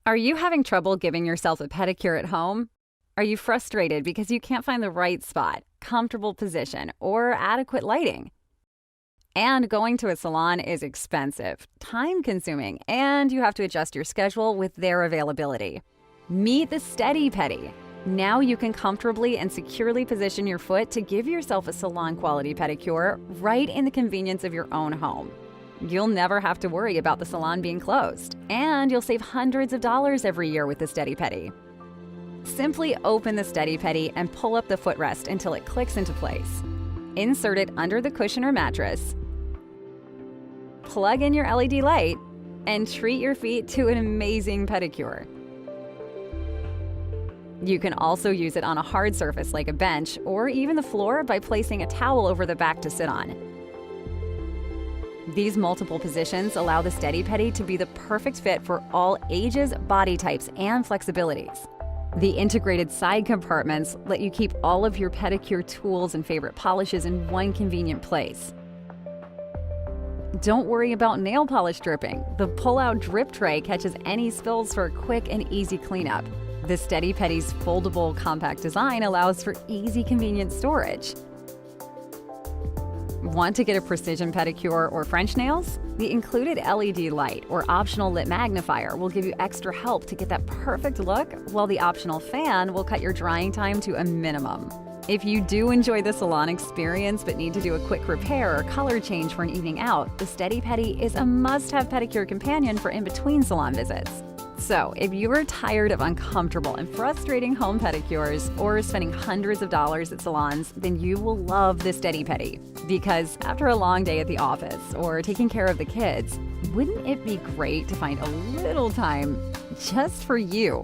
Are you having trouble giving yourself a pedicure at home? Are you frustrated because you can't find the right spot, comfortable position, or adequate lighting? And going to a salon is expensive, time-consuming, and you have to adjust your schedule with their availability. Meet the Stedi Pedi. Now you can comfortably and securely position your foot to give yourself a salon-quality pedicure right in the convenience of your own home. You'll never have to worry about the salon being closed, and you'll save hundreds of dollars every year with the Stedi Pedi. Simply open the Stedi Pedi and pull up the footrest until it clicks into place. Insert it under the cushion or mattress, plug in your LED light, and treat your feet to an amazing pedicure. You can also use it on a hard surface like a bench or even the floor by placing a towel over the back to sit on. These multiple positions allow the Stedi Pedi to be the perfect fit for all ages, body types, and flexibilities. The integrated side compartments let you keep all of your pedicure tools and favorite polishes in one convenient place. Don't worry about nail polish dripping. The pull-out drip tray catches any spills for a quick and easy cleanup. The Stedi Pedi's foldable, compact design allows for easy, convenient storage. Want to get a precision pedicure or French nails? The included LED light or optional lit magnifier will give you extra help to get that perfect look, while the optional fan will cut your drying time to a minimum. If you do enjoy the salon experience but need to do a quick repair or color change for an evening out, the Stedi Pedi is a must-have pedicure companion for in-between salon visits. So, if you are tired of uncomfortable and frustrating home pedicures or spending hundreds of dollars at salons, then you will love the Stedi Pedi. Because after a long day at the office or taking care of the kids, wouldn't it be great to find a little time just for you?